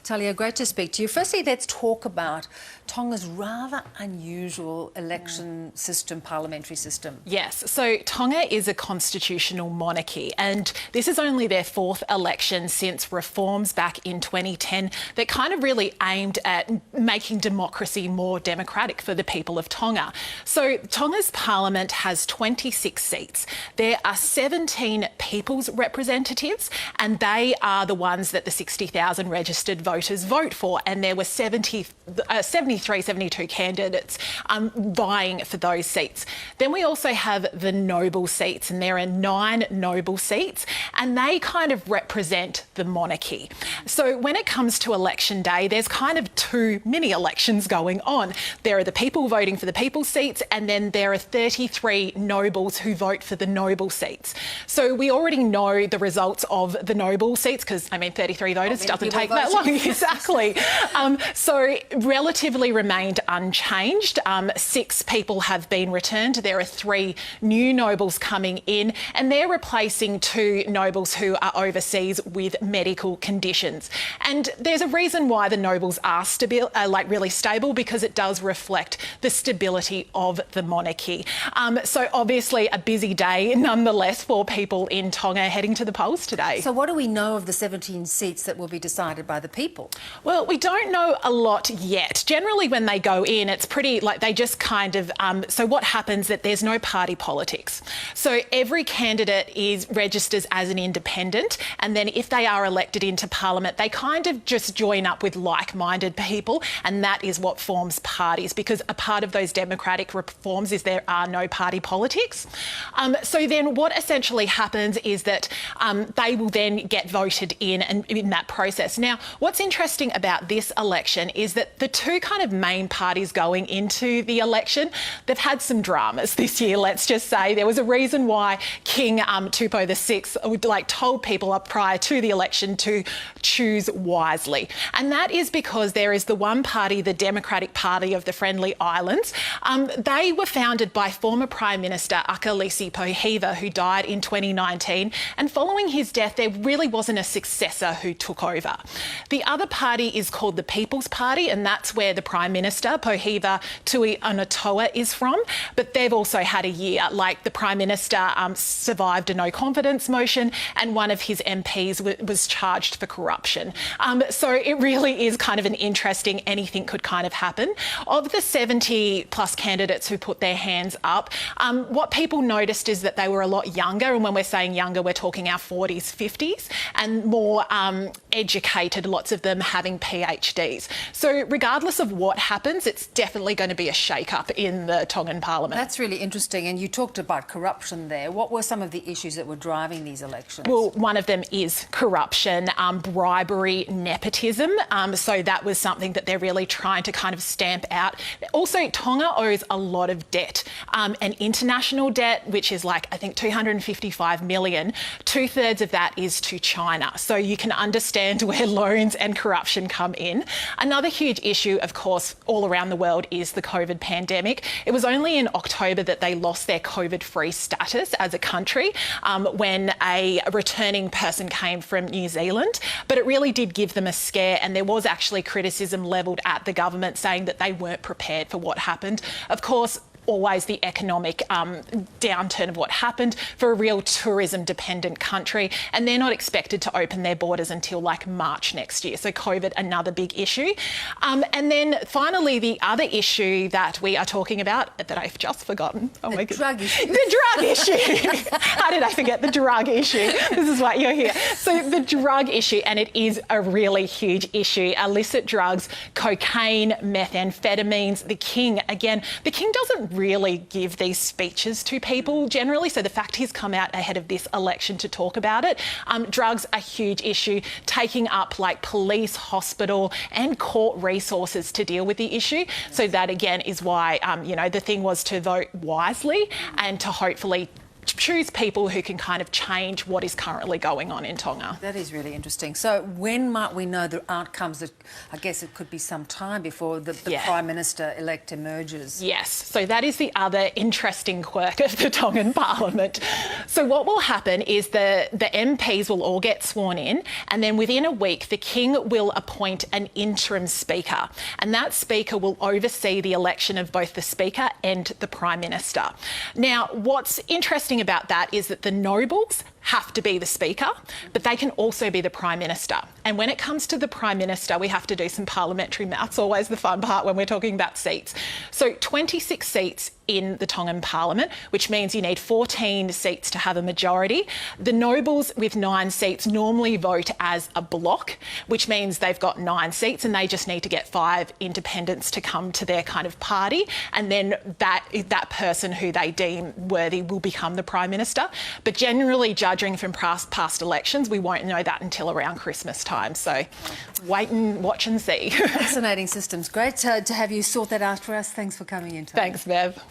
Talia, great to speak to you. Firstly, let's talk about Tonga's rather unusual election system, parliamentary system. Yes, so Tonga is a constitutional monarchy, and this is only their fourth election since reforms back in 2010 that kind of really aimed at making democracy more democratic for the people of Tonga. So Tonga's parliament has 26 seats. There are 17 people's representatives, and they are the ones that the 60,000 registered voters vote for, and there were 72 candidates vying for those seats. Then we also have the noble seats, and there are 9 noble seats, and they kind of represent the monarchy. So when it comes to election day, there's kind of 2 mini elections going on. There are the people voting for the people's seats, and then there are 33 nobles who vote for the noble seats. So we already know the results of the noble seats because, I mean, 33 voters doesn't take that long. Exactly. So relatively remained unchanged. 6 people have been returned. There are 3 new nobles coming in, and they're replacing 2 nobles who are overseas with medical conditions. And there's a reason why the nobles are really stable, because it does reflect the stability of the monarchy. So obviously a busy day nonetheless for people in Tonga heading to the polls today. So what do we know of the 17 seats that will be decided by the people? Well, we don't know a lot yet. Generally when they go in, it's pretty like they just kind of, so what happens that there's no party politics. So every candidate registers as an independent, and then if they are elected into parliament, they kind of just join up with like-minded people, and that is what forms parties, because a part of those democratic reforms is there are no party politics. So then what essentially happens is that they will then get voted in and in that process. Now, what's interesting about this election is that the 2 kind of main parties going into the election, they've had some dramas this year, let's just say. There was a reason why King Tupou VI told people up prior to the election to choose wisely. And that is because there is the one party, the Democratic Party of the Friendly Islands. They were founded by former Prime Minister Akalisi Pohiva, who died in 2019. And following his death, there really wasn't a successor who took over. The other party is called the People's Party, and that's where the Prime Minister, Pohiva Toa, is from. But they've also had a year, like the Prime Minister survived a no-confidence motion, and one of his MPs was charged for corruption. So it really is kind of an interesting, anything could kind of happen. Of the 70 plus candidates who put their hands up, what people noticed is that they were a lot younger, and when we're saying younger, we're talking our 40s, 50s, and more educated, lots of them having PhDs. So regardless of what happens, it's definitely going to be a shake-up in the Tongan Parliament. That's really interesting, and you talked about corruption there. What were some of the issues that were driving these elections? Well, one of them is corruption, bribery, nepotism. So that was something that they're really trying to kind of stamp out. Also, Tonga owes a lot of debt, and international debt, which is like, I think, 255 million. 2/3 of that is to China. So you can understand where loans and corruption come in. Another huge issue, of course, all around the world is the COVID pandemic. It was only in October that they lost their COVID-free status as a country when a returning person came from New Zealand. But it really did give them a scare, and there was actually criticism levelled at the government saying that they weren't prepared for what happened. Of course, always the economic downturn of what happened for a real tourism-dependent country, and they're not expected to open their borders until like March next year. So COVID, another big issue. And then finally, the other issue that we are talking about that I've just forgotten. Oh my goodness. Drug issue. The drug issue. How did I forget the drug issue? This is why you're here. So the drug issue, and it is a really huge issue. Illicit drugs, cocaine, methamphetamines. The king doesn't really give these speeches to people generally, so the fact he's come out ahead of this election to talk about it. Drugs are a huge issue, taking up like police, hospital and court resources to deal with the issue. So that again is why, the thing was to vote wisely and to hopefully choose people who can kind of change what is currently going on in Tonga. That is really interesting. So when might we know the outcomes? I guess it could be some time before the Prime Minister-elect emerges. Yes, so that is the other interesting quirk of the Tongan Parliament. So what will happen is the MPs will all get sworn in, and then within a week the King will appoint an interim Speaker, and that Speaker will oversee the election of both the Speaker and the Prime Minister. Now, what's interesting about that is that the nobles have to be the Speaker, but they can also be the Prime Minister. And when it comes to the Prime Minister, we have to do some parliamentary maths, always the fun part when we're talking about seats. So 26 seats in the Tongan Parliament, which means you need 14 seats to have a majority. The nobles with 9 seats normally vote as a block, which means they've got 9 seats and they just need to get 5 independents to come to their kind of party, and then that person who they deem worthy will become the Prime Minister. But generally, judging from past elections, we won't know that until around Christmas time. So wait and watch and see. Fascinating systems. Great to have you sort that out for us. Thanks for coming in, Tony. Thanks, Bev.